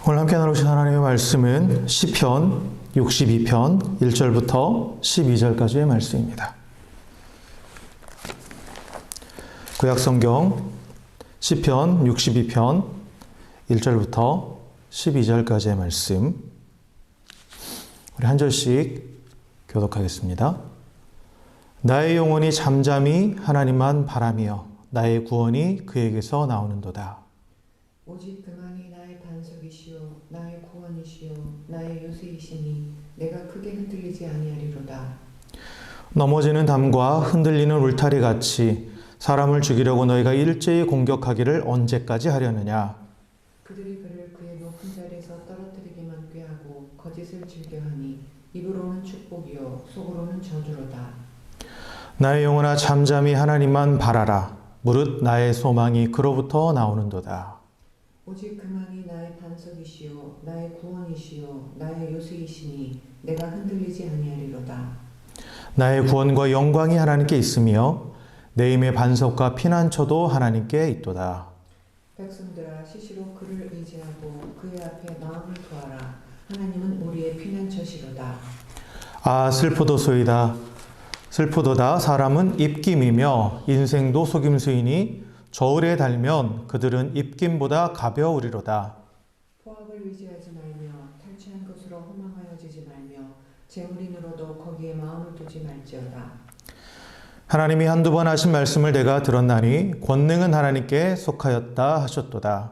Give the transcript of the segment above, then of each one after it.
오늘 함께 나누신 하나님의 말씀은 시편 62편 1절부터 12절까지의 말씀입니다. 구약성경 시편 62편 1절부터 12절까지의 말씀, 우리 한 절씩 교독하겠습니다. 나의 영혼이 잠잠히 하나님만 바라며 나의 구원이 그에게서 나오는도다. 오직 그만이 나의 반석이시요 나의 구원이시요 나의 요새이시니 내가 크게 흔들리지 아니하리로다. 넘어지는 담과 흔들리는 울타리 같이 사람을 죽이려고 너희가 일제히 공격하기를 언제까지 하려느냐. 그들이 그를 그의 높은 자리에서 떨어뜨리기만 꾀하고 거짓을 즐겨하니 입으로는 축복이요 속으로는 저주로다. 나의 영혼아 잠잠히 하나님만 바라라. 무릇 나의 소망이 그로부터 나오는도다. 오직 그만이 나의 반석이시요 나의 구원이시요 나의 요새이시니 내가 흔들리지 아니하리로다. 나의 구원과 영광이 하나님께 있으며 내 힘의 반석과 피난처도 하나님께 있도다. 백성들아 시시로 그를 의지하고 그의 앞에 마음을 구하라. 하나님은 우리의 피난처시로다. 아 슬프도소이다. 슬프도다. 사람은 입김이며 인생도 속임수이니 저울에 달면 그들은 입김보다 가벼우리로다. 포악을 의지하지 말며 탈취한 것으로 허망하여지지 말며 재물인으로도 거기에 마음을 두지 말지어다. 하나님이 한두 번 하신 말씀을 내가 들었나니 권능은 하나님께 속하였다 하셨도다.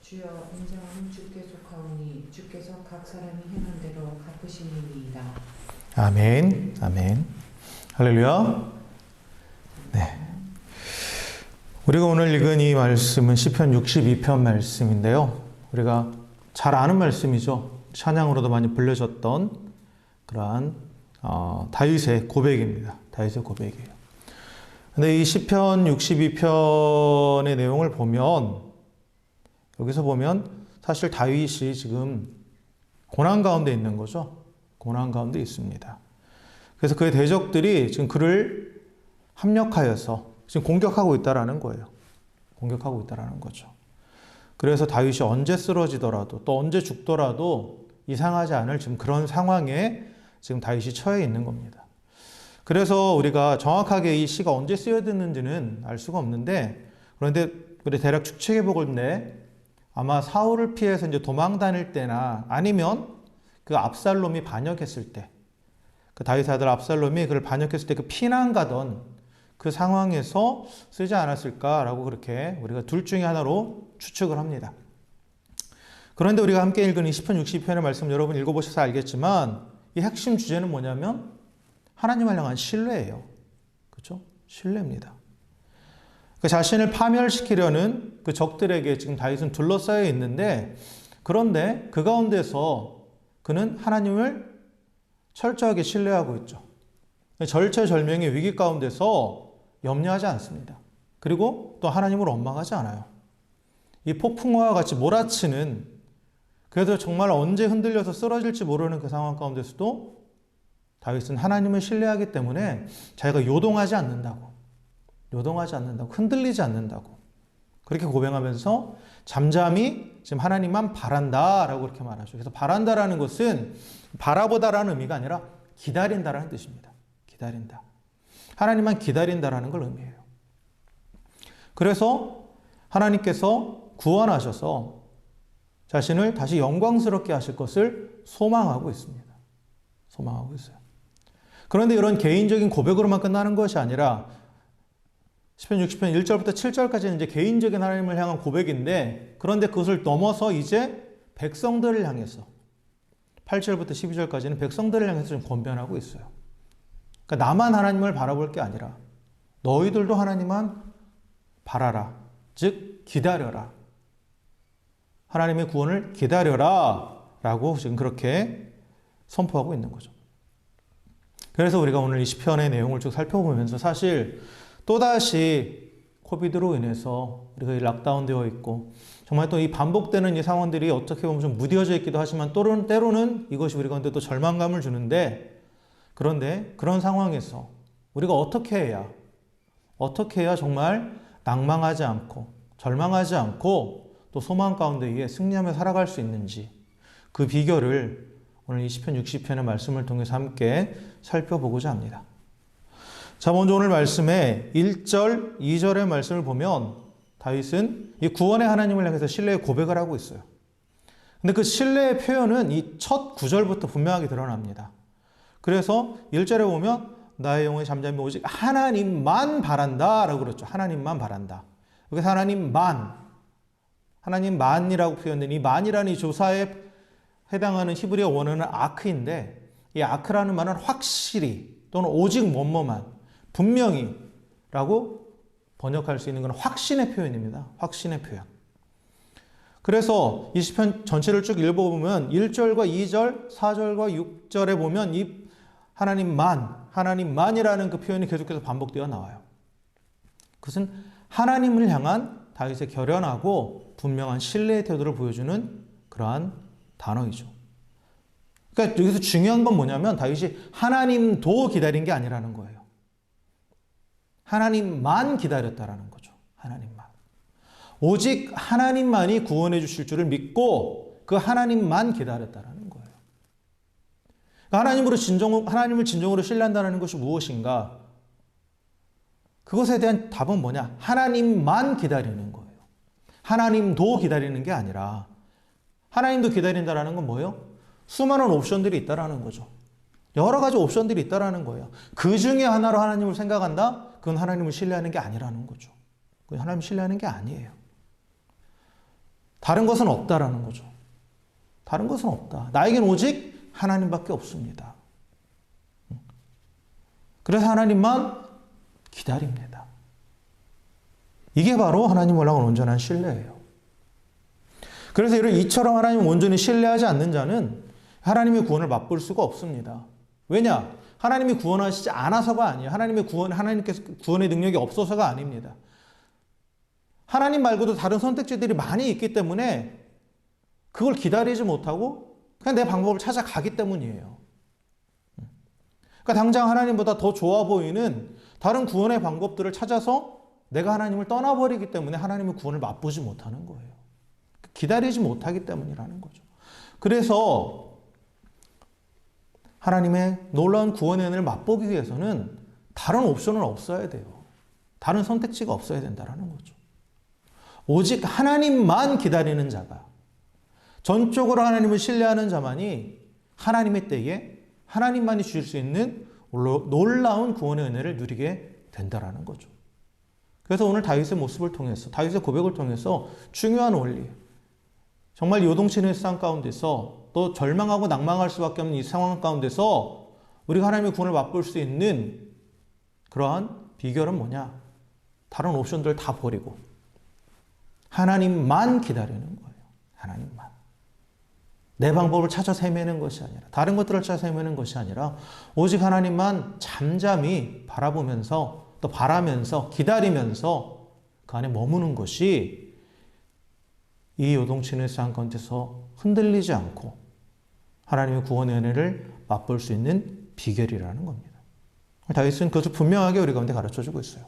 주여 인자함은 주께 속하오니 주께서 각 사람이 행한 대로 갚으시니이다. 아멘. 아멘. 할렐루야. 네. 우리가 오늘 읽은 이 말씀은 시편 62편 말씀인데요. 우리가 잘 아는 말씀이죠. 찬양으로도 많이 불려졌던 그러한 다윗의 고백입니다. 다윗의 고백이에요. 근데 이 시편 62편의 내용을 보면, 여기서 보면 사실 다윗이 지금 고난 가운데 있는 거죠. 고난 가운데 있습니다. 그래서 그의 대적들이 지금 그를 합력하여서 지금 공격하고 있다라는 거예요. 공격하고 있다라는 거죠. 그래서 다윗이 언제 쓰러지더라도 또 언제 죽더라도 이상하지 않을 지금 그런 상황에 지금 다윗이 처해 있는 겁니다. 그래서 우리가 정확하게 이 시가 언제 쓰여졌는지는 알 수가 없는데, 그런데 우리 대략 추측해 보건대 아마 사울을 피해서 이제 도망 다닐 때나 아니면 그 압살롬이 반역했을 때, 그 다윗의 아들 압살롬이 그를 반역했을 때 그 피난 가던 그 상황에서 쓰지 않았을까라고 그렇게 우리가 둘 중에 하나로 추측을 합니다. 그런데 우리가 함께 읽은 이 시편 62편의 말씀 여러분 읽어보셔서 알겠지만 이 핵심 주제는 뭐냐면 하나님을 향한 신뢰예요. 그렇죠? 신뢰입니다. 그 자신을 파멸시키려는 그 적들에게 지금 다윗은 둘러싸여 있는데, 그런데 그 가운데서 그는 하나님을 철저하게 신뢰하고 있죠. 절체절명의 위기 가운데서 염려하지 않습니다. 그리고 또 하나님을 원망하지 않아요. 이 폭풍과 같이 몰아치는, 그래도 정말 언제 흔들려서 쓰러질지 모르는 그 상황 가운데서도 다윗은 하나님을 신뢰하기 때문에 자기가 요동하지 않는다고, 흔들리지 않는다고 그렇게 고백하면서 잠잠히 지금 하나님만 바란다라고 그렇게 말하죠. 그래서 바란다라는 것은 바라보다라는 의미가 아니라 기다린다라는 뜻입니다. 기다린다. 하나님만 기다린다라는 걸 의미해요. 그래서 하나님께서 구원하셔서 자신을 다시 영광스럽게 하실 것을 소망하고 있습니다. 소망하고 있어요. 그런데 이런 개인적인 고백으로만 끝나는 것이 아니라 시편 60편 1절부터 7절까지는 이제 개인적인 하나님을 향한 고백인데, 그런데 그것을 넘어서 이제 백성들을 향해서 8절부터 12절까지는 백성들을 향해서 좀 권변하고 있어요. 그러니까 나만 하나님을 바라볼 게 아니라 너희들도 하나님만 바라라. 즉 기다려라. 하나님의 구원을 기다려라 라고 지금 그렇게 선포하고 있는 거죠. 그래서 우리가 오늘 이 시편의 내용을 쭉 살펴보면서 사실 또다시 코비드로 인해서 우리가 락다운되어 있고 정말 또 이 반복되는 이 상황들이 어떻게 보면 좀 무뎌져 있기도 하지만 때로는 이것이 우리 가운데 또 절망감을 주는데, 그런데 그런 상황에서 우리가 어떻게 해야 정말 낭망하지 않고 절망하지 않고 또 소망 가운데에 승리하며 살아갈 수 있는지 그 비결을 오늘 이 시편 60편의 말씀을 통해서 함께 살펴보고자 합니다. 자, 먼저 오늘 말씀에 1절, 2절의 말씀을 보면 다윗은 이 구원의 하나님을 향해서 신뢰의 고백을 하고 있어요. 근데 그 신뢰의 표현은 이 첫 구절부터 분명하게 드러납니다. 그래서 1절에 보면 나의 영혼이 잠잠히 오직 하나님만 바란다 라고 그랬죠. 하나님만 바란다. 여기서 하나님만이라고 표현된 이 만이라는 이 조사에 해당하는 히브리어 원어는 아크인데 이 아크라는 말은 확실히 또는 오직 뭐뭐만 분명히 라고 번역할 수 있는 건 확신의 표현입니다. 확신의 표현. 그래서 이 시편 전체를 쭉 읽어보면 1절과 2절, 4절과 6절에 보면 이 하나님만이라는 그 표현이 계속해서 반복되어 나와요. 그것은 하나님을 향한 다윗의 결연하고 분명한 신뢰의 태도를 보여주는 그러한 단어이죠. 그러니까 여기서 중요한 건 뭐냐면 다윗이 하나님도 기다린 게 아니라는 거예요. 하나님만 기다렸다라는 거죠. 하나님만. 오직 하나님만이 구원해 주실 줄을 믿고 그 하나님만 기다렸다라는 거예요. 그러니까 하나님을 진정으로 신뢰한다는 것이 무엇인가? 그것에 대한 답은 뭐냐? 하나님만 기다리는 거예요. 하나님도 기다리는 게 아니라 하나님도 기다린다라는 건 뭐예요? 수많은 옵션들이 있다라는 거죠. 여러 가지 옵션들이 있다라는 거예요. 그 중에 하나로 하나님을 생각한다? 그건 하나님을 신뢰하는 게 아니라는 거죠. 그건 하나님을 신뢰하는 게 아니에요. 다른 것은 없다라는 거죠. 다른 것은 없다. 나에겐 오직 하나님밖에 없습니다. 그래서 하나님만 기다립니다. 이게 바로 하나님을 향한 온전한 신뢰예요. 그래서 이처럼 하나님을 온전히 신뢰하지 않는 자는 하나님의 구원을 맛볼 수가 없습니다. 왜냐? 하나님이 구원하시지 않아서가 아니에요. 하나님께서 구원의 능력이 없어서가 아닙니다. 하나님 말고도 다른 선택지들이 많이 있기 때문에 그걸 기다리지 못하고 그냥 내 방법을 찾아가기 때문이에요. 그러니까 당장 하나님보다 더 좋아 보이는 다른 구원의 방법들을 찾아서 내가 하나님을 떠나버리기 때문에 하나님의 구원을 맛보지 못하는 거예요. 기다리지 못하기 때문이라는 거죠. 그래서 하나님의 놀라운 구원의 은혜를 맛보기 위해서는 다른 옵션은 없어야 돼요. 다른 선택지가 없어야 된다는 거죠. 오직 하나님만 기다리는 자가, 전적으로 하나님을 신뢰하는 자만이 하나님의 때에 하나님만이 주실 수 있는 놀라운 구원의 은혜를 누리게 된다는 거죠. 그래서 오늘 다윗의 모습을 통해서, 다윗의 고백을 통해서 중요한 원리, 정말 요동치는 세상 가운데서 또 절망하고 낭망할 수밖에 없는 이 상황 가운데서 우리가 하나님의 구원을 맛볼 수 있는 그러한 비결은 뭐냐? 다른 옵션들 다 버리고 하나님만 기다리는 거예요. 하나님만. 내 방법을 찾아서 헤매는 것이 아니라, 다른 것들을 찾아서 헤매는 것이 아니라 오직 하나님만 잠잠히 바라보면서 또 바라면서 기다리면서 그 안에 머무는 것이 이 요동치는 세상 가운데서 흔들리지 않고 하나님의 구원의 은혜를 맛볼 수 있는 비결이라는 겁니다. 다윗은 그것을 분명하게 우리 가운데 가르쳐주고 있어요.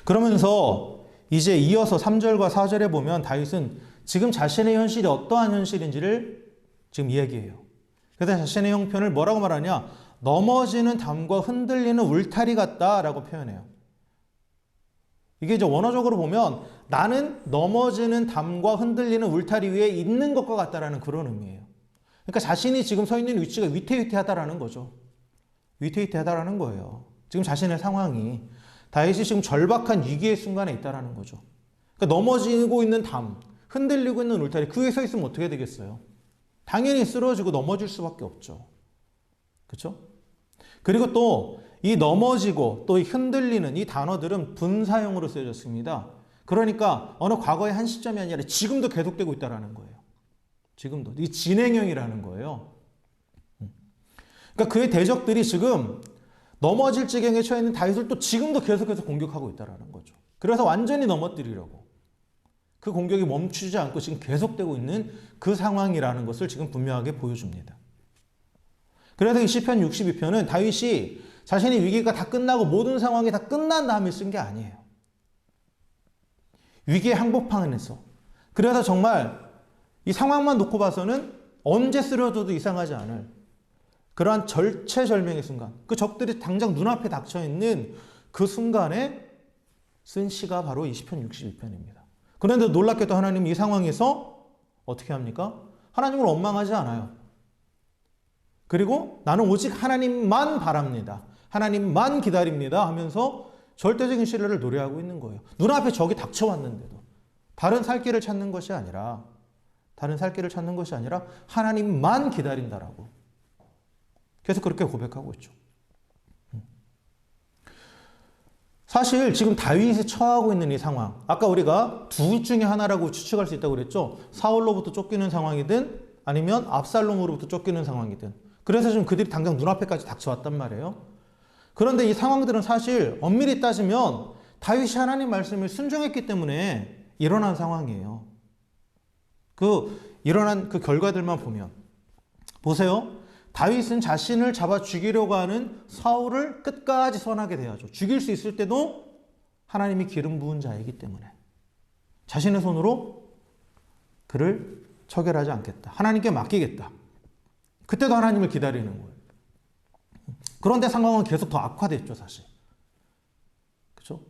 그러면서 이제 이어서 3절과 4절에 보면 다윗은 지금 자신의 현실이 어떠한 현실인지를 지금 이야기해요. 그래서 자신의 형편을 뭐라고 말하냐? 넘어지는 담과 흔들리는 울타리 같다라고 표현해요. 이게 이제 원어적으로 보면 나는 넘어지는 담과 흔들리는 울타리 위에 있는 것과 같다라는 그런 의미예요. 그러니까 자신이 지금 서 있는 위치가 위태위태하다라는 거죠. 위태위태하다라는 거예요. 지금 자신의 상황이. 다윗이 지금 절박한 위기의 순간에 있다라는 거죠. 그러니까 넘어지고 있는 담, 흔들리고 있는 울타리, 그 위에 서 있으면 어떻게 되겠어요? 당연히 쓰러지고 넘어질 수밖에 없죠. 그렇죠? 그리고 또 이 넘어지고 또 흔들리는 이 단어들은 분사형으로 쓰여졌습니다. 그러니까 어느 과거의 한 시점이 아니라 지금도 계속되고 있다는 거예요. 지금도. 이 진행형이라는 거예요. 그러니까 그의 대적들이 지금 넘어질 지경에 처해 있는 다윗을 또 지금도 계속해서 공격하고 있다는 거죠. 그래서 완전히 넘어뜨리려고. 그 공격이 멈추지 않고 지금 계속되고 있는 그 상황이라는 것을 지금 분명하게 보여줍니다. 그래서 이 시편 62편은 다윗이 자신의 위기가 다 끝나고 모든 상황이 다 끝난 다음에 쓴 게 아니에요. 위기의 한복판에서 그래서 정말 이 상황만 놓고 봐서는 언제 쓰러져도 이상하지 않을 그러한 절체절명의 순간, 그 적들이 당장 눈앞에 닥쳐있는 그 순간에 쓴 시가 바로 이 시편 62편입니다. 그런데 놀랍게도 하나님은 이 상황에서 어떻게 합니까? 하나님을 원망하지 않아요. 그리고 나는 오직 하나님만 바랍니다. 하나님만 기다립니다 하면서 절대적인 신뢰를 노래하고 있는 거예요. 눈앞에 적이 닥쳐왔는데도 다른 살 길을 찾는 것이 아니라 하나님만 기다린다라고. 그래서 그렇게 고백하고 있죠. 사실 지금 다윗이 처하고 있는 이 상황, 아까 우리가 둘 중에 하나라고 추측할 수 있다고 그랬죠. 사울로부터 쫓기는 상황이든 아니면 압살롬으로부터 쫓기는 상황이든. 그래서 지금 그들이 당장 눈앞에까지 닥쳐왔단 말이에요. 그런데 이 상황들은 사실 엄밀히 따지면 다윗이 하나님 말씀을 순종했기 때문에 일어난 상황이에요. 일어난 그 결과들만 보면 보세요. 다윗은 자신을 잡아 죽이려고 하는 사울을 끝까지 선하게 대하죠. 죽일 수 있을 때도 하나님이 기름 부은 자이기 때문에 자신의 손으로 그를 처결하지 않겠다. 하나님께 맡기겠다. 그때도 하나님을 기다리는 거예요. 그런데 상황은 계속 더 악화됐죠, 사실. 그렇죠?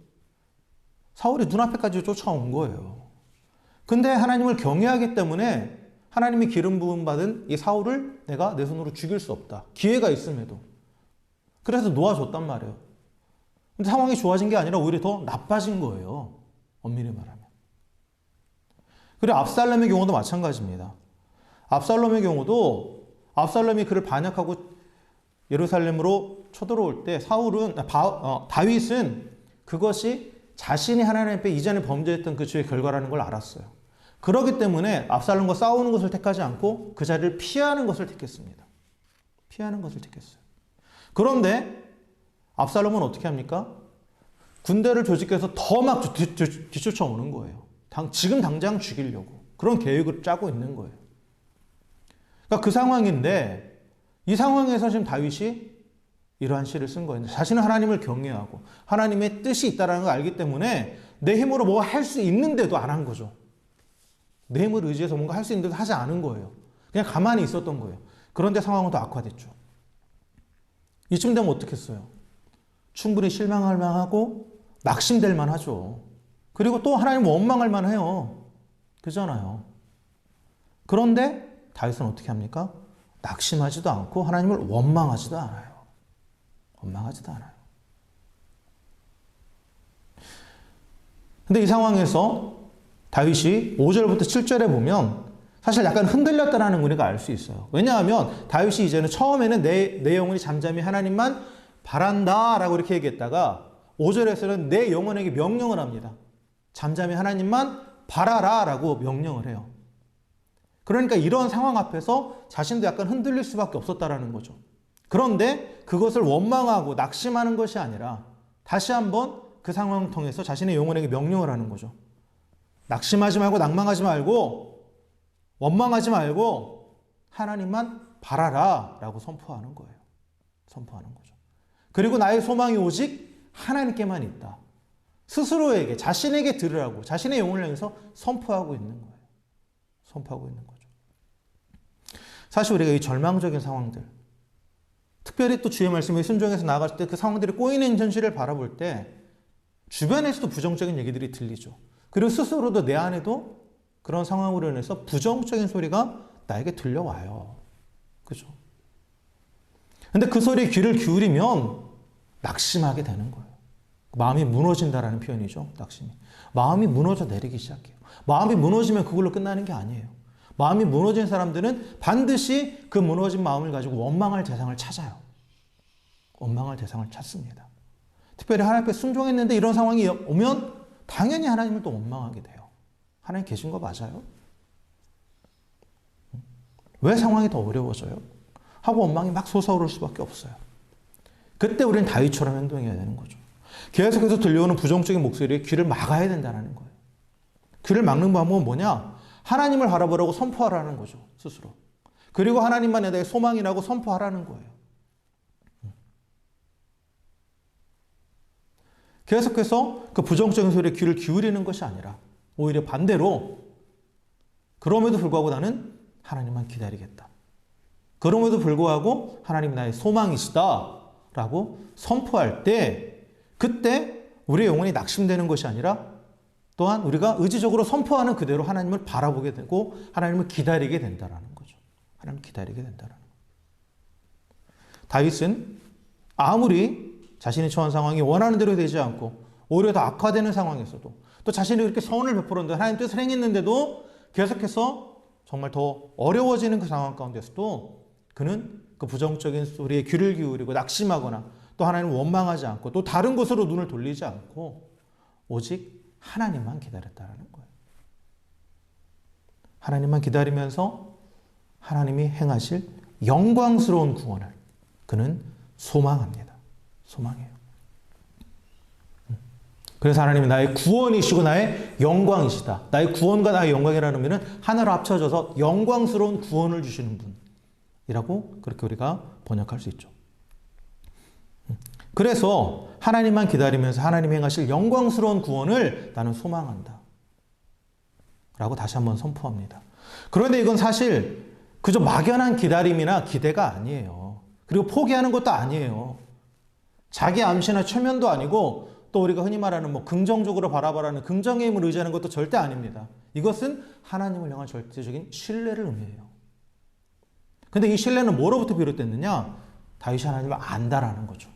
사울이 눈앞에까지 쫓아온 거예요. 근데 하나님을 경외하기 때문에 하나님이 기름 부음 받은 이 사울을 내가 내 손으로 죽일 수 없다. 기회가 있음에도. 그래서 놓아줬단 말이에요. 근데 상황이 좋아진 게 아니라 오히려 더 나빠진 거예요. 엄밀히 말하면. 그리고 압살롬의 경우도 마찬가지입니다. 압살롬의 경우도 압살롬이 그를 반역하고 예루살렘으로 쳐들어올 때 다윗은 그것이 자신이 하나님 앞에 이전에 범죄했던 그 죄의 결과라는 걸 알았어요. 그렇기 때문에 압살롬과 싸우는 것을 택하지 않고 그 자리를 피하는 것을 택했습니다. 피하는 것을 택했어요. 그런데 압살롬은 어떻게 합니까? 군대를 조직해서 더 막 뒤쫓아오는 거예요. 지금 당장 죽이려고. 그런 계획을 짜고 있는 거예요. 그러니까 그 상황인데 이 상황에서 지금 다윗이 이러한 시를 쓴 거예요. 자신은 하나님을 경외하고 하나님의 뜻이 있다는 걸 알기 때문에 내 힘으로 뭐 할 수 있는데도 안 한 거죠. 내 힘을 의지해서 뭔가 할 수 있는데도 하지 않은 거예요. 그냥 가만히 있었던 거예요. 그런데 상황은 더 악화됐죠. 이쯤 되면 어떻겠어요? 충분히 실망할 만하고 낙심될 만하죠. 그리고 또 하나님 원망할 만해요. 그잖아요. 그런데 다윗은 어떻게 합니까? 낙심하지도 않고 하나님을 원망하지도 않아요. 원망하지도 않아요. 근데 이 상황에서 다윗이 5절부터 7절에 보면 사실 약간 흔들렸다는 걸 우리가 알 수 있어요. 왜냐하면 다윗이 이제는 처음에는 내 영혼이 잠잠히 하나님만 바란다 라고 이렇게 얘기했다가 5절에서는 내 영혼에게 명령을 합니다. 잠잠히 하나님만 바라라 라고 명령을 해요. 그러니까 이런 상황 앞에서 자신도 약간 흔들릴 수밖에 없었다라는 거죠. 그런데 그것을 원망하고 낙심하는 것이 아니라 다시 한번 그 상황을 통해서 자신의 영혼에게 명령을 하는 거죠. 낙심하지 말고 낭망하지 말고 원망하지 말고 하나님만 바라라 라고 선포하는 거예요. 선포하는 거죠. 그리고 나의 소망이 오직 하나님께만 있다. 스스로에게 자신에게 들으라고 자신의 영혼을 향해서 선포하고 있는 거예요. 선포하고 있는 거죠. 사실 우리가 이 절망적인 상황들 특별히 또 주의 말씀에 순종해서 나아갈 때 그 상황들이 꼬이는 현실을 바라볼 때 주변에서도 부정적인 얘기들이 들리죠. 그리고 스스로도 내 안에도 그런 상황으로 인해서 부정적인 소리가 나에게 들려와요. 그죠? 근데 그 소리에 귀를 기울이면 낙심하게 되는 거예요. 마음이 무너진다라는 표현이죠. 낙심이. 마음이 무너져 내리기 시작해요. 마음이 무너지면 그걸로 끝나는 게 아니에요. 마음이 무너진 사람들은 반드시 그 무너진 마음을 가지고 원망할 대상을 찾아요. 원망할 대상을 찾습니다. 특별히 하나님 앞에 순종했는데 이런 상황이 오면 당연히 하나님을 또 원망하게 돼요. 하나님 계신 거 맞아요? 왜 상황이 더 어려워져요? 하고 원망이 막 솟아오를 수밖에 없어요. 그때 우리는 다윗처럼 행동해야 되는 거죠. 계속해서 들려오는 부정적인 목소리에 귀를 막아야 된다는 거예요. 귀를 막는 방법은 뭐냐? 하나님을 바라보라고 선포하라는 거죠. 스스로. 그리고 하나님만에 대해 소망이라고 선포하라는 거예요. 계속해서 그 부정적인 소리에 귀를 기울이는 것이 아니라 오히려 반대로 그럼에도 불구하고 나는 하나님만 기다리겠다. 그럼에도 불구하고 하나님이 나의 소망이시다라고 선포할 때 그때 우리의 영혼이 낙심되는 것이 아니라 또한 우리가 의지적으로 선포하는 그대로 하나님을 바라보게 되고 하나님을 기다리게 된다라는 거죠. 하나님을 기다리게 된다라는 거죠. 다윗은 아무리 자신이 처한 상황이 원하는 대로 되지 않고 오히려 더 악화되는 상황에서도 또 자신이 그렇게 선을 베풀었는데 하나님 뜻을 행했는데도 계속해서 정말 더 어려워지는 그 상황 가운데서도 그는 그 부정적인 소리에 귀를 기울이고 낙심하거나 또 하나님을 원망하지 않고 또 다른 곳으로 눈을 돌리지 않고 오직 하나님만 기다렸다라는 거예요. 하나님만 기다리면서 하나님이 행하실 영광스러운 구원을 그는 소망합니다. 소망해요. 그래서 하나님이 나의 구원이시고 나의 영광이시다. 나의 구원과 나의 영광이라는 의미는 하나로 합쳐져서 영광스러운 구원을 주시는 분이라고 그렇게 우리가 번역할 수 있죠. 그래서 하나님만 기다리면서 하나님이 행하실 영광스러운 구원을 나는 소망한다. 라고 다시 한번 선포합니다. 그런데 이건 사실 그저 막연한 기다림이나 기대가 아니에요. 그리고 포기하는 것도 아니에요. 자기 암시나 최면도 아니고 또 우리가 흔히 말하는 긍정적으로 바라보라는 긍정의 힘을 의지하는 것도 절대 아닙니다. 이것은 하나님을 향한 절대적인 신뢰를 의미해요. 근데 이 신뢰는 뭐로부터 비롯됐느냐? 다윗이 하나님을 안다라는 거죠.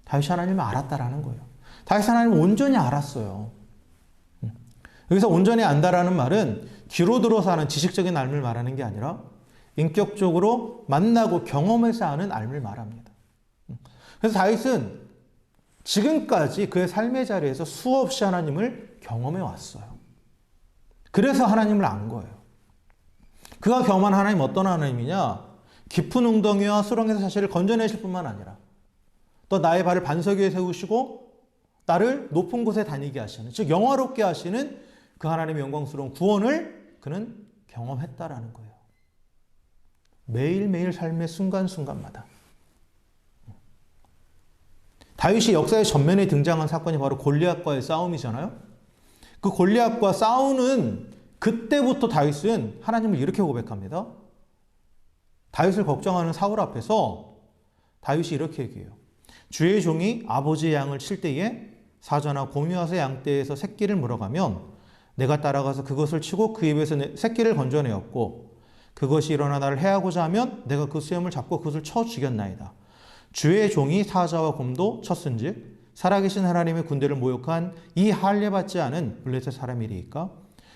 다윗이 하나님을 알았다라는 거예요. 다윗이 하나님을 온전히 알았어요. 여기서 온전히 안다라는 말은 귀로 들어서 하는 지식적인 알을 말하는 게 아니라 인격적으로 만나고 경험해서 아는 알을 말합니다. 그래서 다윗은 지금까지 그의 삶의 자리에서 수없이 하나님을 경험해 왔어요. 그래서 하나님을 안 거예요. 그가 경험한 하나님 어떤 하나님이냐? 깊은 웅덩이와 수렁에서 자신을 건져내실 뿐만 아니라 또 나의 발을 반석 위에 세우시고 나를 높은 곳에 다니게 하시는, 즉 영화롭게 하시는 그 하나님의 영광스러운 구원을 그는 경험했다라는 거예요. 매일매일 삶의 순간순간마다. 다윗이 역사의 전면에 등장한 사건이 바로 골리앗과의 싸움이잖아요. 그 골리앗과 싸우는 그때부터 다윗은 하나님을 이렇게 고백합니다. 다윗을 걱정하는 사울 앞에서 다윗이 이렇게 얘기해요. 주의 종이 아버지의 양을 칠 때에 사자나 곰이 와서 양떼에서 새끼를 물어가면 내가 따라가서 그것을 치고 그 입에서 새끼를 건져내었고 그것이 일어나 나를 해하고자 하면 내가 그 수염을 잡고 그것을 쳐 죽였나이다. 주의 종이 사자와 곰도 쳤은즉 살아계신 하나님의 군대를 모욕한 이 할례받지 않은 블레셋 사람이리이까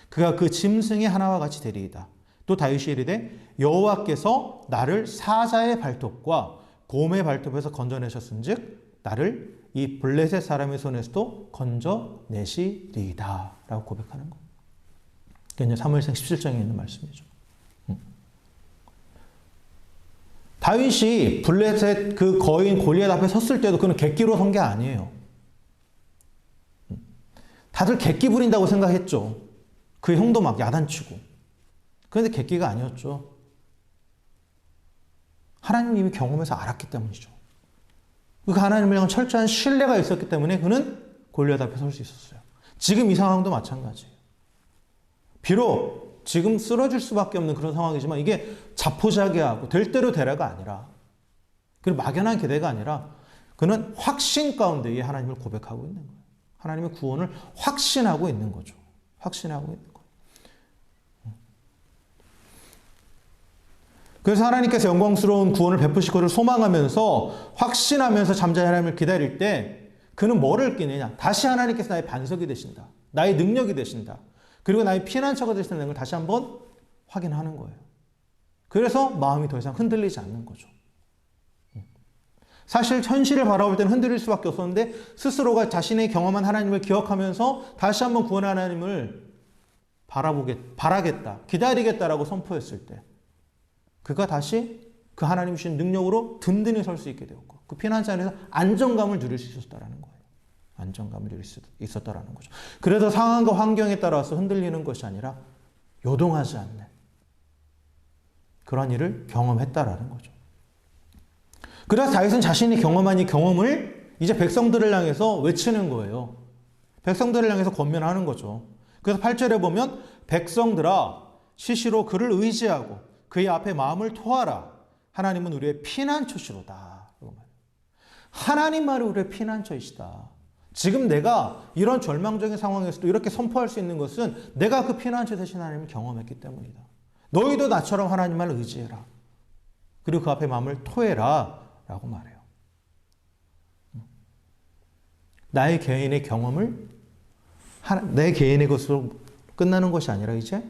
그가 그 짐승의 하나와 같이 되리이다. 또 다윗이 이르되 여호와께서 나를 사자의 발톱과 곰의 발톱에서 건져내셨은즉 나를 이 블레셋 사람의 손에서도 건져내시리이다 라고 고백하는 거. 그게 이제 사무엘상 17장에 있는 말씀이죠. 다윗이 블레셋 그 거인 골리앗 앞에 섰을 때도 그는 객기로 선 게 아니에요. 다들 객기 부린다고 생각했죠. 그의 형도 막 야단치고. 그런데 객기가 아니었죠. 하나님이 이미 경험해서 알았기 때문이죠. 그 하나님을 향한 철저한 신뢰가 있었기 때문에 그는 골리앗 앞에 설 수 있었어요. 지금 이 상황도 마찬가지예요. 비록 지금 쓰러질 수밖에 없는 그런 상황이지만 이게 자포자기하고 될 대로 되라가 아니라 그리고 막연한 기대가 아니라 그는 확신 가운데 이 하나님을 고백하고 있는 거예요. 하나님의 구원을 확신하고 있는 거죠. 확신하고 있는 거예요. 그래서 하나님께서 영광스러운 구원을 베푸실 것을 소망하면서 확신하면서 잠잠히 하나님을 기다릴 때 그는 뭐를 끼느냐? 다시 하나님께서 나의 반석이 되신다. 나의 능력이 되신다. 그리고 나의 피난처가 되신다는 걸 다시 한번 확인하는 거예요. 그래서 마음이 더 이상 흔들리지 않는 거죠. 사실 현실을 바라볼 때는 흔들릴 수밖에 없었는데 스스로가 자신의 경험한 하나님을 기억하면서 다시 한번 구원의 하나님을 바라겠다, 기다리겠다라고 선포했을 때 그가 다시 그 하나님 주신 능력으로 든든히 설 수 있게 되었고 그 피난처 안에서 안정감을 누릴 수 있었다라는 거예요. 안정감을 누릴 수 있었다라는 거죠. 그래서 상황과 환경에 따라서 흔들리는 것이 아니라 요동하지 않는 그런 일을 경험했다라는 거죠. 그래서 다윗은 자신이 경험한 이 경험을 이제 백성들을 향해서 외치는 거예요. 백성들을 향해서 권면하는 거죠. 그래서 8절에 보면 백성들아 시시로 그를 의지하고 그의 앞에 마음을 토하라. 하나님은 우리의 피난처시로다. 하나님만이 우리의 피난처이시다. 지금 내가 이런 절망적인 상황에서도 이렇게 선포할 수 있는 것은 내가 그 피난처 되신 하나님을 경험했기 때문이다. 너희도 나처럼 하나님만 의지해라. 그리고 그 앞에 마음을 토해라. 라고 말해요. 나의 개인의 경험을 내 개인의 것으로 끝나는 것이 아니라 이제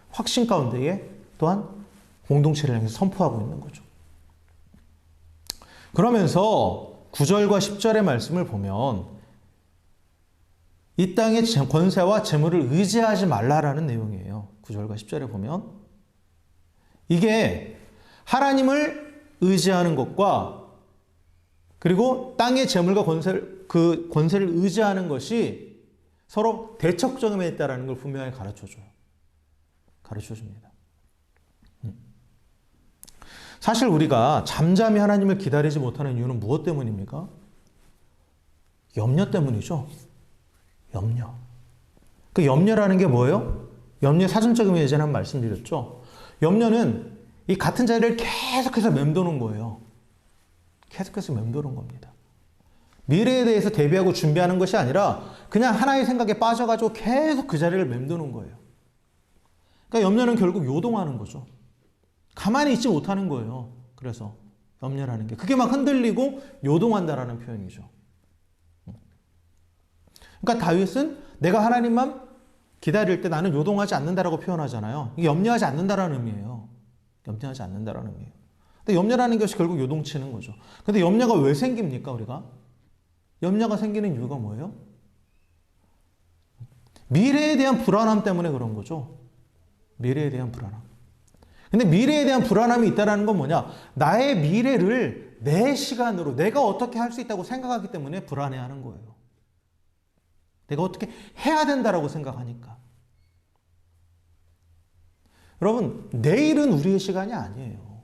확신 가운데에 또한 공동체를 향해서 선포하고 있는 거죠. 그러면서 9절과 10절의 말씀을 보면 이 땅의 권세와 재물을 의지하지 말라라는 내용이에요. 9절과 10절에 보면 이게 하나님을 의지하는 것과 그리고 땅의 재물과 권세를 의지하는 것이 서로 대척점에 있다는 걸 분명히 가르쳐줘요. 가르쳐줍니다. 사실 우리가 잠잠히 하나님을 기다리지 못하는 이유는 무엇 때문입니까? 염려 때문이죠. 염려. 그 염려라는 게 뭐예요? 염려의 사전적인 예제는 한 말씀드렸죠. 염려는 이 같은 자리를 계속해서 맴도는 거예요. 계속해서 맴도는 겁니다. 미래에 대해서 대비하고 준비하는 것이 아니라 그냥 하나의 생각에 빠져가지고 계속 그 자리를 맴도는 거예요. 그러니까 염려는 결국 요동하는 거죠. 가만히 있지 못하는 거예요. 그래서 염려라는 게 그게 막 흔들리고 요동한다라는 표현이죠. 그러니까 다윗은 내가 하나님만 기다릴 때 나는 요동하지 않는다라고 표현하잖아요. 이게 염려하지 않는다라는 의미예요. 염려하지 않는다라는 의미예요. 근데 염려라는 것이 결국 요동치는 거죠. 근데 염려가 왜 생깁니까, 우리가? 염려가 생기는 이유가 뭐예요? 미래에 대한 불안함 때문에 그런 거죠. 미래에 대한 불안함. 근데 미래에 대한 불안함이 있다는 건 뭐냐? 나의 미래를 내 시간으로 내가 어떻게 할 수 있다고 생각하기 때문에 불안해하는 거예요. 내가 어떻게 해야 된다라고 생각하니까. 여러분, 내일은 우리의 시간이 아니에요.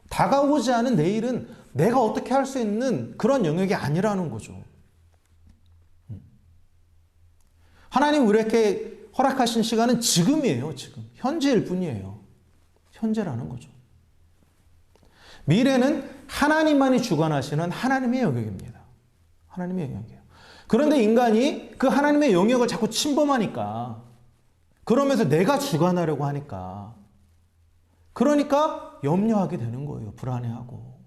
다가오지 않은 내일은 내가 어떻게 할 수 있는 그런 영역이 아니라는 거죠. 하나님 우리에게 허락하신 시간은 지금이에요. 지금. 현재일 뿐이에요. 현재라는 거죠. 미래는 하나님만이 주관하시는 하나님의 영역입니다. 하나님의 영역이에요. 그런데 인간이 그 하나님의 영역을 자꾸 침범하니까 그러면서 내가 주관하려고 하니까 그러니까 염려하게 되는 거예요. 불안해하고.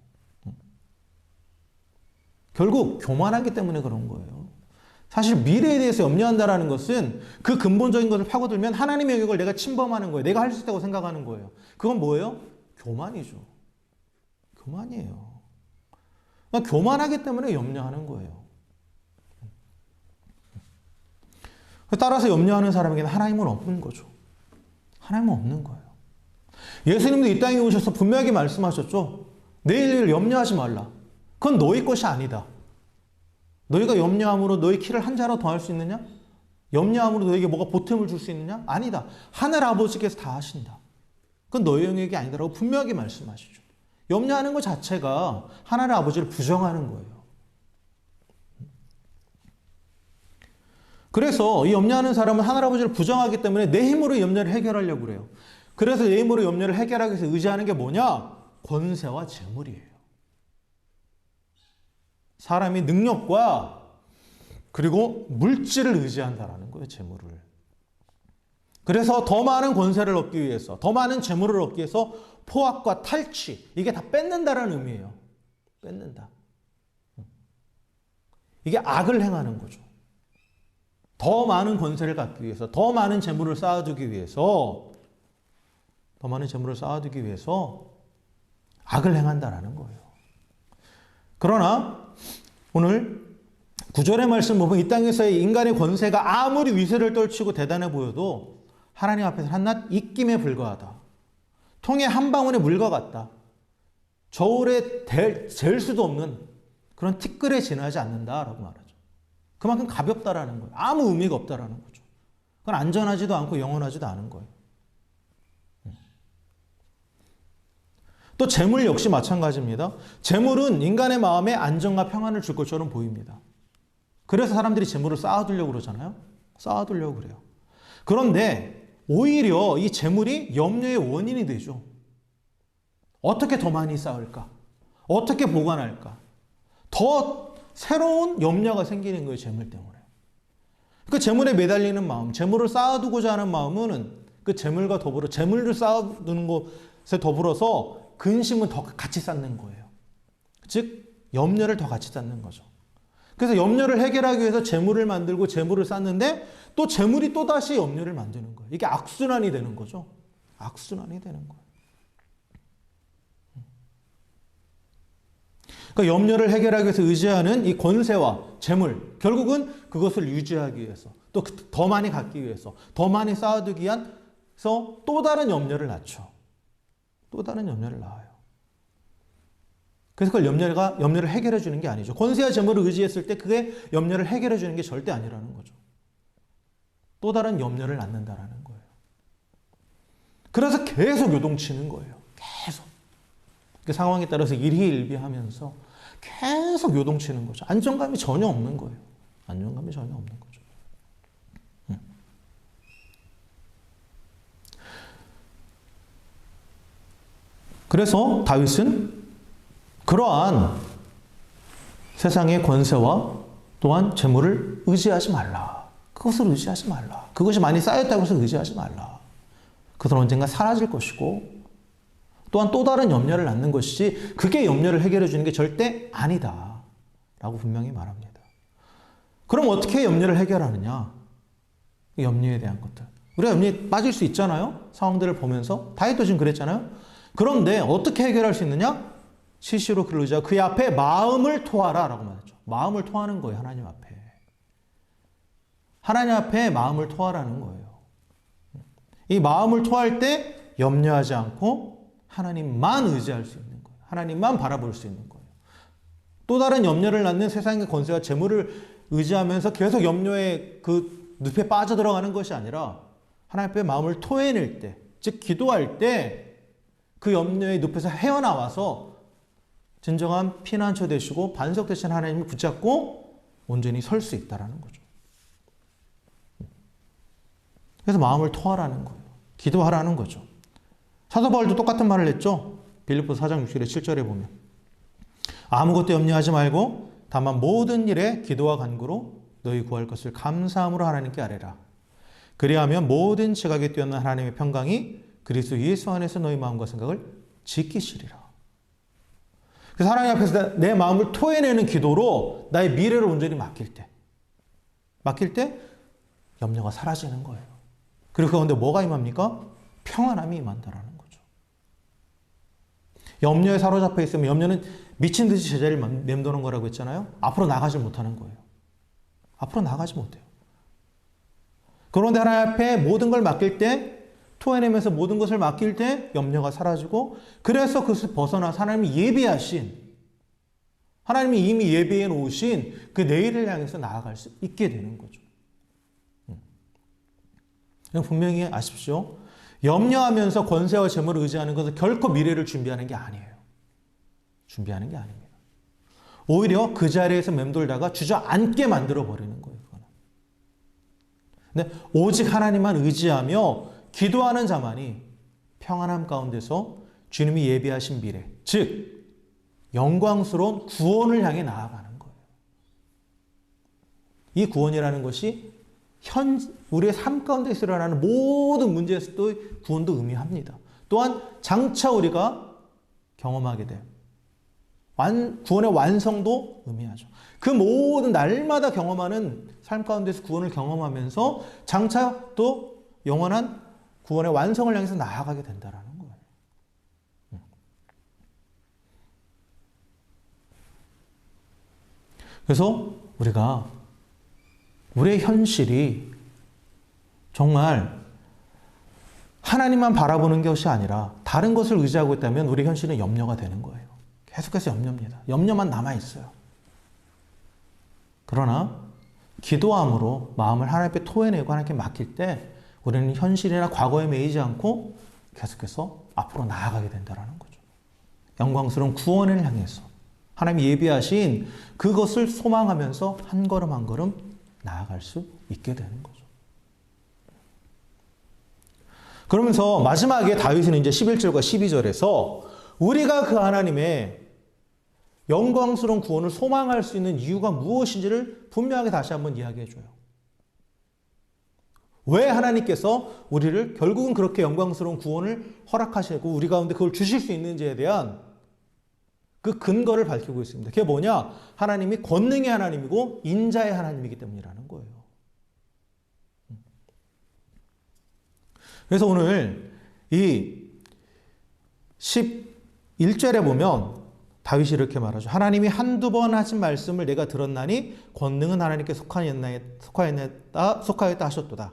결국 교만하기 때문에 그런 거예요. 사실 미래에 대해서 염려한다는 것은 그 근본적인 것을 파고들면 하나님의 영역을 내가 침범하는 거예요. 내가 할 수 있다고 생각하는 거예요. 그건 뭐예요? 교만이죠. 교만이에요. 그러니까 교만하기 때문에 염려하는 거예요. 따라서 염려하는 사람에게는 하나님은 없는 거죠. 하나님은 없는 거예요. 예수님도 이 땅에 오셔서 분명하게 말씀하셨죠. 내일 일을 염려하지 말라. 그건 너희 것이 아니다. 너희가 염려함으로 너희 키를 한 자로 더할 수 있느냐? 염려함으로 너에게 뭐가 보탬을 줄 수 있느냐? 아니다. 하늘 아버지께서 다 하신다. 그건 너희 영역이 아니다라고 분명하게 말씀하시죠. 염려하는 것 자체가 하나님 아버지를 부정하는 거예요. 그래서 이 염려하는 사람은 하나님 아버지를 부정하기 때문에 내 힘으로 염려를 해결하려고 그래요. 그래서 내 힘으로 염려를 해결하기 위해서 의지하는 게 뭐냐? 권세와 재물이에요. 사람이 능력과 그리고 물질을 의지한다라는 거예요. 재물을. 그래서 더 많은 권세를 얻기 위해서 더 많은 재물을 얻기 위해서 포악과 탈취 이게 다 뺏는다라는 의미예요. 뺏는다. 이게 악을 행하는 거죠. 더 많은 권세를 갖기 위해서 더 많은 재물을 쌓아두기 위해서 더 많은 재물을 쌓아두기 위해서 악을 행한다라는 거예요. 그러나 오늘 9절의 말씀 보면 이 땅에서의 인간의 권세가 아무리 위세를 떨치고 대단해 보여도 하나님 앞에서 한낱 입김에 불과하다. 통에 한 방울의 물과 같다. 저울에 잴 수도 없는 그런 티끌에 지나지 않는다라고 말하죠. 그만큼 가볍다라는 거예요. 아무 의미가 없다라는 거죠. 그건 안전하지도 않고 영원하지도 않은 거예요. 또 재물 역시 마찬가지입니다. 재물은 인간의 마음에 안정과 평안을 줄 것처럼 보입니다. 그래서 사람들이 재물을 쌓아두려고 그러잖아요. 쌓아두려고 그래요. 그런데 오히려 이 재물이 염려의 원인이 되죠. 어떻게 더 많이 쌓을까? 어떻게 보관할까? 더 새로운 염려가 생기는 거예요, 재물 때문에. 그 재물에 매달리는 마음, 재물을 쌓아두고자 하는 마음은 그 재물과 더불어 재물을 쌓아두는 것에 더불어서 근심은 더 같이 쌓는 거예요. 즉 염려를 더 같이 쌓는 거죠. 그래서 염려를 해결하기 위해서 재물을 만들고 재물을 쌓는데 또 재물이 또다시 염려를 만드는 거예요. 이게 악순환이 되는 거죠. 악순환이 되는 거예요. 그러니까 염려를 해결하기 위해서 의지하는 이 권세와 재물, 결국은 그것을 유지하기 위해서, 또 더 많이 갖기 위해서, 더 많이 쌓아두기 위해서 또 다른 염려를 낳죠. 또 다른 염려를 낳아요. 그래서 그걸 염려를 해결해 주는 게 아니죠. 권세와 재물을 의지했을 때 그게 염려를 해결해 주는 게 절대 아니라는 거죠. 또 다른 염려를 낳는다라는 거예요. 그래서 계속 요동치는 거예요. 계속. 그 상황에 따라서 일희일비하면서 계속 요동치는 거죠. 안정감이 전혀 없는 거예요. 안정감이 전혀 없는 거죠. 그래서 다윗은 그러한 세상의 권세와 또한 재물을 의지하지 말라. 그것을 의지하지 말라. 그것이 많이 쌓였다고 해서 의지하지 말라. 그것은 언젠가 사라질 것이고 또한 또 다른 염려를 낳는 것이지 그게 염려를 해결해 주는 게 절대 아니다. 라고 분명히 말합니다. 그럼 어떻게 염려를 해결하느냐? 염려에 대한 것들. 우리가 염려에 빠질 수 있잖아요. 상황들을 보면서. 다윗도 지금 그랬잖아요. 그런데 어떻게 해결할 수 있느냐? 시시로 그를 의지하고 그의 앞에 마음을 토하라 라고 말했죠. 마음을 토하는 거예요. 하나님 앞에. 하나님 앞에 마음을 토하라는 거예요. 이 마음을 토할 때 염려하지 않고 하나님만 의지할 수 있는 거예요. 하나님만 바라볼 수 있는 거예요. 또 다른 염려를 낳는 세상의 권세와 재물을 의지하면서 계속 염려의 그 늪에 빠져들어가는 것이 아니라 하나님 앞에 마음을 토해낼 때, 즉 기도할 때 그 염려의 늪에서 헤어나와서 진정한 피난처 되시고 반석 되신 하나님을 붙잡고 온전히 설 수 있다는 거죠. 그래서 마음을 토하라는 거예요. 기도하라는 거죠. 사도 바울도 똑같은 말을 했죠. 빌립보서 4장 6절에 7절에 보면 아무것도 염려하지 말고 다만 모든 일에 기도와 간구로 너희 구할 것을 감사함으로 하나님께 아뢰라. 그리하면 모든 지각에 뛰어난 하나님의 평강이 그리스도 예수 안에서 너희 마음과 생각을 지키시리라. 그래서 하나님 앞에서 내 마음을 토해내는 기도로 나의 미래를 온전히 맡길 때 염려가 사라지는 거예요. 그리고 그런데 뭐가 임합니까? 평안함이 임한다라는 거죠. 염려에 사로잡혀 있으면 염려는 미친 듯이 제자리를 맴도는 거라고 했잖아요. 앞으로 나가지 못하는 거예요. 앞으로 나가지 못해요. 그런데 하나님 앞에 모든 걸 맡길 때, 토해내면서 모든 것을 맡길 때 염려가 사라지고, 그래서 그것을 벗어나서 하나님이 이미 예비해 놓으신 그 내일을 향해서 나아갈 수 있게 되는 거죠. 분명히 아십시오. 염려하면서 권세와 재물을 의지하는 것은 결코 미래를 준비하는 게 아니에요. 준비하는 게 아닙니다. 오히려 그 자리에서 맴돌다가 주저앉게 만들어버리는 거예요. 그거는. 근데 오직 하나님만 의지하며 기도하는 자만이 평안함 가운데서 주님이 예비하신 미래, 즉 영광스러운 구원을 향해 나아가는 거예요. 이 구원이라는 것이 우리의 삶 가운데서 일어나는 모든 문제에서도 구원도 의미합니다. 또한 장차 우리가 경험하게 될 구원의 완성도 의미하죠. 그 모든 날마다 경험하는 삶 가운데서 구원을 경험하면서 장차 또 영원한 구원의 완성을 향해서 나아가게 된다는 거예요. 그래서 우리가 우리의 현실이 정말 하나님만 바라보는 것이 아니라 다른 것을 의지하고 있다면 우리 현실은 염려가 되는 거예요. 계속해서 염려입니다. 염려만 남아있어요. 그러나 기도함으로 마음을 하나님 앞에 토해내고 하나님께 맡길 때 우리는 현실이나 과거에 매이지 않고 계속해서 앞으로 나아가게 된다는 거죠. 영광스러운 구원을 향해서 하나님이 예비하신 그것을 소망하면서 한 걸음 한 걸음 나아갈 수 있게 되는 거죠. 그러면서 마지막에 다윗은 이제 11절과 12절에서 우리가 그 하나님의 영광스러운 구원을 소망할 수 있는 이유가 무엇인지를 분명하게 다시 한번 이야기해 줘요. 왜 하나님께서 우리를 결국은 그렇게 영광스러운 구원을 허락하시고 우리 가운데 그걸 주실 수 있는지에 대한 그 근거를 밝히고 있습니다. 그게 뭐냐? 하나님이 권능의 하나님이고 인자의 하나님이기 때문이라는 거예요. 그래서 오늘 이 11절에 보면 다윗이 이렇게 말하죠. 하나님이 한두 번 하신 말씀을 내가 들었나니 권능은 하나님께 속하였다 하셨도다.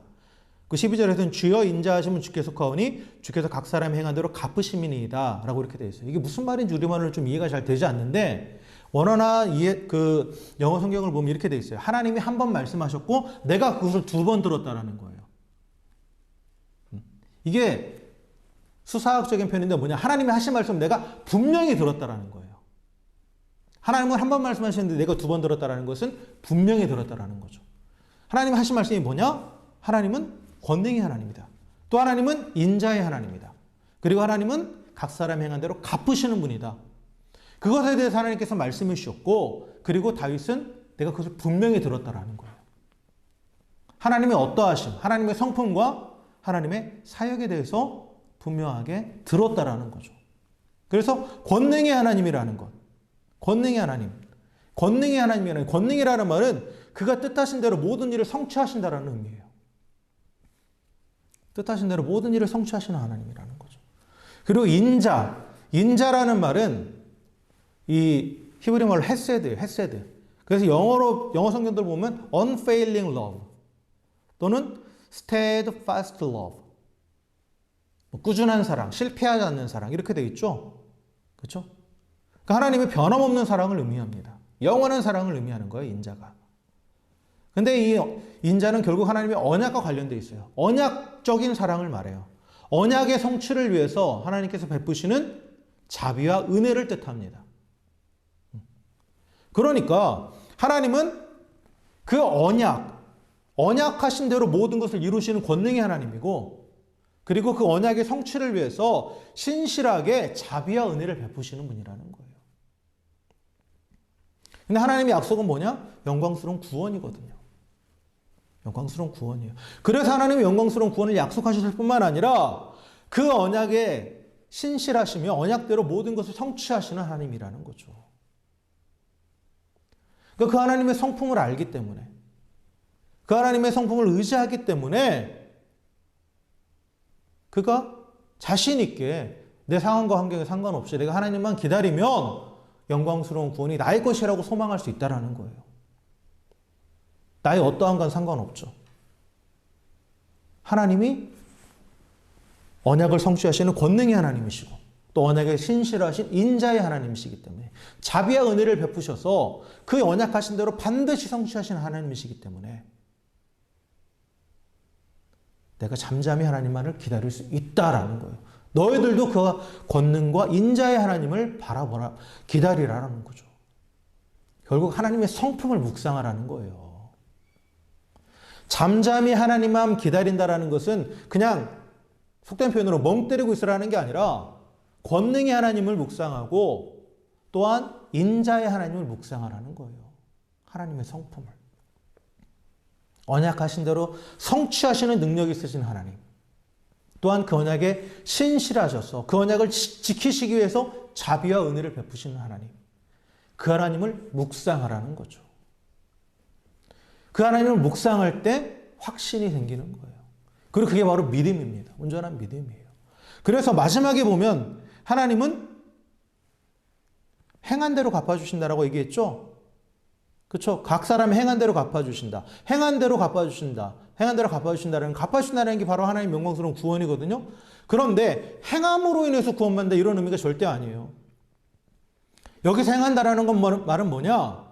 그 12절에서는 주여 인자하시면 주께 속하오니 주께서 각 사람이 행한 대로 갚으심이니이다 라고 이렇게 되어 있어요. 이게 무슨 말인지 우리말로 좀 이해가 잘 되지 않는데 원어나 그 영어 성경을 보면 이렇게 되어 있어요. 하나님이 한 번 말씀하셨고 내가 그것을 두 번 들었다라는 거예요. 이게 수사학적인 표현인데 뭐냐? 하나님이 하신 말씀 내가 분명히 들었다라는 거예요. 하나님은 한 번 말씀하셨는데 내가 두 번 들었다라는 것은 분명히 들었다라는 거죠. 하나님이 하신 말씀이 뭐냐? 하나님은 권능의 하나님이다. 또 하나님은 인자의 하나님이다. 그리고 하나님은 각 사람 행한 대로 갚으시는 분이다. 그것에 대해서 하나님께서 말씀해 주셨고 그리고 다윗은 내가 그것을 분명히 들었다라는 거예요. 하나님의 어떠하심, 하나님의 성품과 하나님의 사역에 대해서 분명하게 들었다라는 거죠. 그래서 권능의 하나님이라는 것. 권능의 하나님. 권능의 하나님이라는 권능이라는 말은 그가 뜻하신 대로 모든 일을 성취하신다라는 의미예요. 뜻하신 대로 모든 일을 성취하시는 하나님이라는 거죠. 그리고 인자라는 말은 이 히브리 말로 헤세드예요. 헤세드. 그래서 영어 성경들 보면 unfailing love 또는 steadfast love. 꾸준한 사랑, 실패하지 않는 사랑 이렇게 되어 있죠. 그렇죠? 그러니까 하나님의 변함없는 사랑을 의미합니다. 영원한 사랑을 의미하는 거예요, 인자가. 근데 이 인자는 결국 하나님의 언약과 관련되어 있어요. 언약적인 사랑을 말해요. 언약의 성취를 위해서 하나님께서 베푸시는 자비와 은혜를 뜻합니다. 그러니까 하나님은 그 언약하신 대로 모든 것을 이루시는 권능의 하나님이고 그리고 그 언약의 성취를 위해서 신실하게 자비와 은혜를 베푸시는 분이라는 거예요. 근데 하나님의 약속은 뭐냐? 영광스러운 구원이거든요. 영광스러운 구원이에요. 그래서 하나님의 영광스러운 구원을 약속하셨을 뿐만 아니라 그 언약에 신실하시며 언약대로 모든 것을 성취하시는 하나님이라는 거죠. 그러니까 그 하나님의 성품을 알기 때문에 그 하나님의 성품을 의지하기 때문에 그가 자신 있게 내 상황과 환경에 상관없이 내가 하나님만 기다리면 영광스러운 구원이 나의 것이라고 소망할 수 있다는 거예요. 나의 어떠한 건 상관없죠. 하나님이 언약을 성취하시는 권능의 하나님이시고 또 언약에 신실하신 인자의 하나님이시기 때문에 자비와 은혜를 베푸셔서 그 언약하신 대로 반드시 성취하시는 하나님이시기 때문에 내가 잠잠히 하나님만을 기다릴 수 있다라는 거예요. 너희들도 그 권능과 인자의 하나님을 바라보라, 기다리라는 거죠. 결국 하나님의 성품을 묵상하라는 거예요. 잠잠히 하나님만 기다린다라는 것은 그냥 속된 표현으로 멍 때리고 있으라는 게 아니라 권능의 하나님을 묵상하고 또한 인자의 하나님을 묵상하라는 거예요. 하나님의 성품을. 언약하신 대로 성취하시는 능력이 있으신 하나님. 또한 그 언약에 신실하셔서 그 언약을 지키시기 위해서 자비와 은혜를 베푸시는 하나님. 그 하나님을 묵상하라는 거죠. 그 하나님을 묵상할 때 확신이 생기는 거예요. 그리고 그게 바로 믿음입니다. 온전한 믿음이에요. 그래서 마지막에 보면 하나님은 행한 대로 갚아주신다라고 얘기했죠. 그렇죠? 각 사람이 행한 대로 갚아주신다. 행한 대로 갚아주신다. 행한 대로 갚아주신다는 게 바로 하나님의 영광스러운 구원이거든요. 그런데 행함으로 인해서 구원받는다 이런 의미가 절대 아니에요. 여기서 행한다라는 건 말은 뭐냐?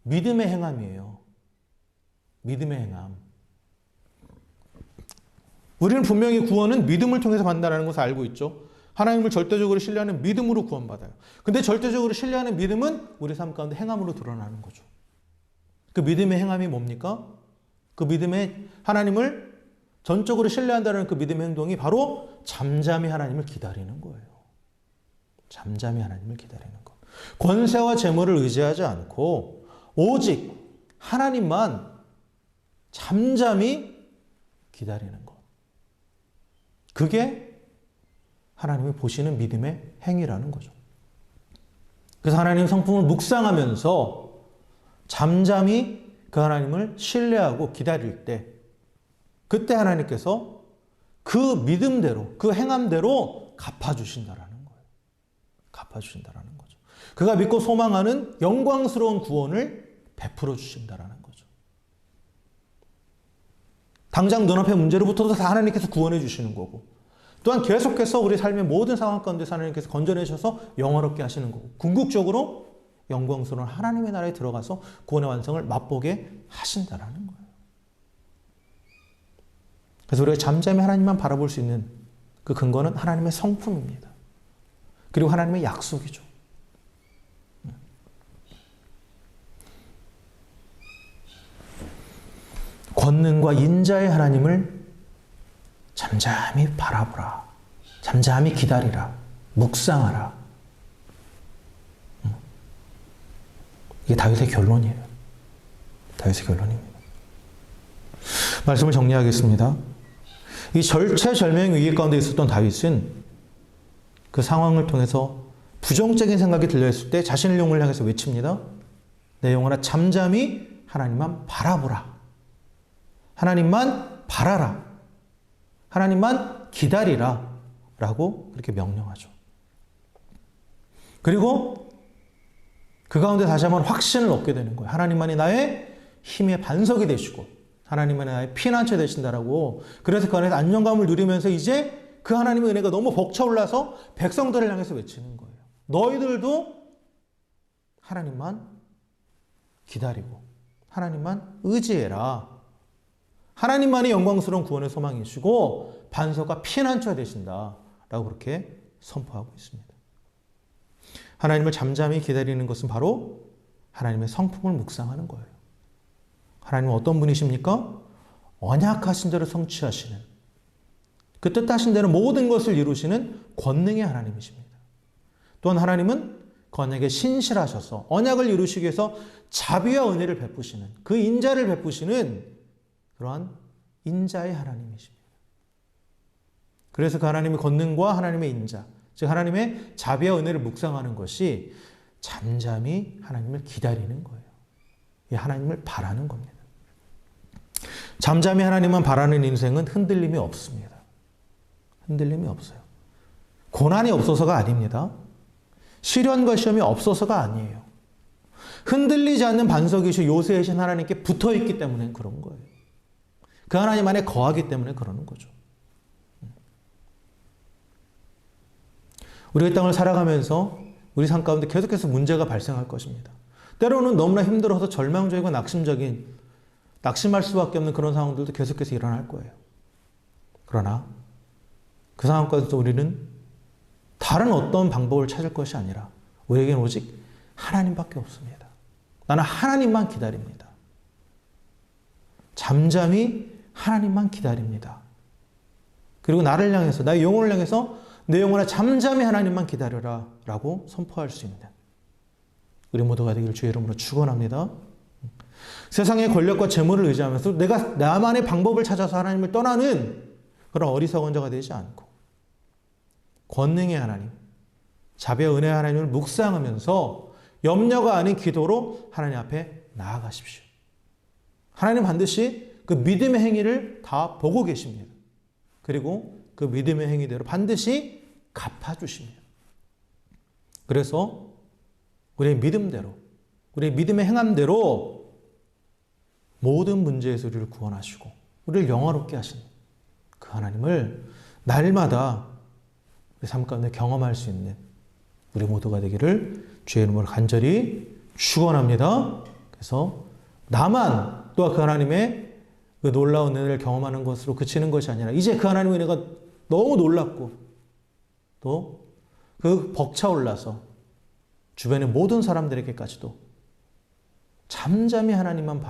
믿음의 행함이에요. 믿음의 행함. 우리는 분명히 구원은 믿음을 통해서 받는다는 것을 알고 있죠. 하나님을 절대적으로 신뢰하는 믿음으로 구원받아요. 근데 절대적으로 신뢰하는 믿음은 우리 삶 가운데 행함으로 드러나는 거죠. 그 믿음의 행함이 뭡니까? 그 믿음의 하나님을 전적으로 신뢰한다는 그 믿음의 행동이 바로 잠잠히 하나님을 기다리는 거예요. 잠잠히 하나님을 기다리는 것. 권세와 재물을 의지하지 않고 오직 하나님만 잠잠히 기다리는 것. 그게 하나님이 보시는 믿음의 행위라는 거죠. 그래서 하나님 성품을 묵상하면서 잠잠히 그 하나님을 신뢰하고 기다릴 때 그때 하나님께서 그 믿음대로 그 행함대로 갚아주신다라는 거예요. 갚아주신다라는 거죠. 그가 믿고 소망하는 영광스러운 구원을 베풀어 주신다라는 거죠. 당장 눈앞의 문제로부터도 다 하나님께서 구원해 주시는 거고 또한 계속해서 우리 삶의 모든 상황 가운데서 하나님께서 건져내 주셔서 영화롭게 하시는 거고 궁극적으로 영광스러운 하나님의 나라에 들어가서 구원의 완성을 맛보게 하신다라는 거예요. 그래서 우리가 잠잠히 하나님만 바라볼 수 있는 그 근거는 하나님의 성품입니다. 그리고 하나님의 약속이죠. 권능과 인자의 하나님을 잠잠히 바라보라. 잠잠히 기다리라. 묵상하라. 이게 다윗의 결론이에요. 다윗의 결론입니다. 말씀을 정리하겠습니다. 이 절체절명 위기 가운데 있었던 다윗은 그 상황을 통해서 부정적인 생각이 들려있을 때 자신의 영혼을 향해서 외칩니다. 내 영혼아 잠잠히 하나님만 바라보라. 하나님만 바라라. 하나님만 기다리라. 라고 그렇게 명령하죠. 그리고 그 가운데 다시 한번 확신을 얻게 되는 거예요. 하나님만이 나의 힘의 반석이 되시고 하나님만이 나의 피난처 되신다라고. 그래서 그 안에서 안정감을 누리면서 이제 그 하나님의 은혜가 너무 벅차올라서 백성들을 향해서 외치는 거예요. 너희들도 하나님만 기다리고 하나님만 의지해라. 하나님만이 영광스러운 구원의 소망이시고 반석과 피난처가 되신다라고 그렇게 선포하고 있습니다. 하나님을 잠잠히 기다리는 것은 바로 하나님의 성품을 묵상하는 거예요. 하나님은 어떤 분이십니까? 언약하신 대로 성취하시는 그 뜻하신 대로 모든 것을 이루시는 권능의 하나님이십니다. 또한 하나님은 그 언약에 신실하셔서 언약을 이루시기 위해서 자비와 은혜를 베푸시는 그 인자를 베푸시는 그러한 인자의 하나님이십니다. 그래서 그 하나님의 권능과 하나님의 인자, 즉 하나님의 자비와 은혜를 묵상하는 것이 잠잠히 하나님을 기다리는 거예요. 이 하나님을 바라는 겁니다. 잠잠히 하나님만 바라는 인생은 흔들림이 없습니다. 흔들림이 없어요. 고난이 없어서가 아닙니다. 시련과 시험이 없어서가 아니에요. 흔들리지 않는 반석이신 요새이신 하나님께 붙어있기 때문에 그런 거예요. 그 하나님 안에 거하기 때문에 그러는 거죠. 우리가 이 땅을 살아가면서 우리 삶 가운데 계속해서 문제가 발생할 것입니다. 때로는 너무나 힘들어서 절망적이고 낙심할 수밖에 없는 그런 상황들도 계속해서 일어날 거예요. 그러나 그 상황 가운데서 우리는 다른 어떤 방법을 찾을 것이 아니라 우리에게는 오직 하나님밖에 없습니다. 나는 하나님만 기다립니다. 잠잠히 하나님만 기다립니다. 그리고 나를 향해서 나의 영혼을 향해서 내 영혼아 잠잠히 하나님만 기다려라 라고 선포할 수 있는 우리 모두가 되기를 주의 이름으로 축원합니다. 세상의 권력과 재물을 의지하면서 내가 나만의 방법을 찾아서 하나님을 떠나는 그런 어리석은 자가 되지 않고 권능의 하나님, 자비와 은혜의 하나님을 묵상하면서 염려가 아닌 기도로 하나님 앞에 나아가십시오. 하나님 반드시 그 믿음의 행위를 다 보고 계십니다. 그리고 그 믿음의 행위대로 반드시 갚아주십니다. 그래서 우리의 믿음대로, 우리의 믿음의 행함대로 모든 문제에서 우리를 구원하시고 우리를 영화롭게 하시는 그 하나님을 날마다 우리 삶 가운데 경험할 수 있는 우리 모두가 되기를 주의 이름으로 간절히 축원합니다. 그래서 나만 또한 그 하나님의 그 놀라운 은혜를 경험하는 것으로 그치는 것이 아니라 이제 그 하나님의 은혜가 너무 놀랍고 또 그 벅차올라서 주변의 모든 사람들에게까지도 잠잠히 하나님만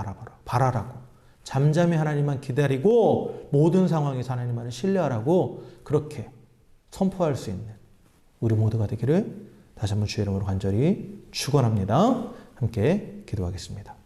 바라라고 잠잠히 하나님만 기다리고 모든 상황에서 하나님만을 신뢰하라고 그렇게 선포할 수 있는 우리 모두가 되기를 다시 한번 주의 이름으로 간절히 축원합니다. 함께 기도하겠습니다.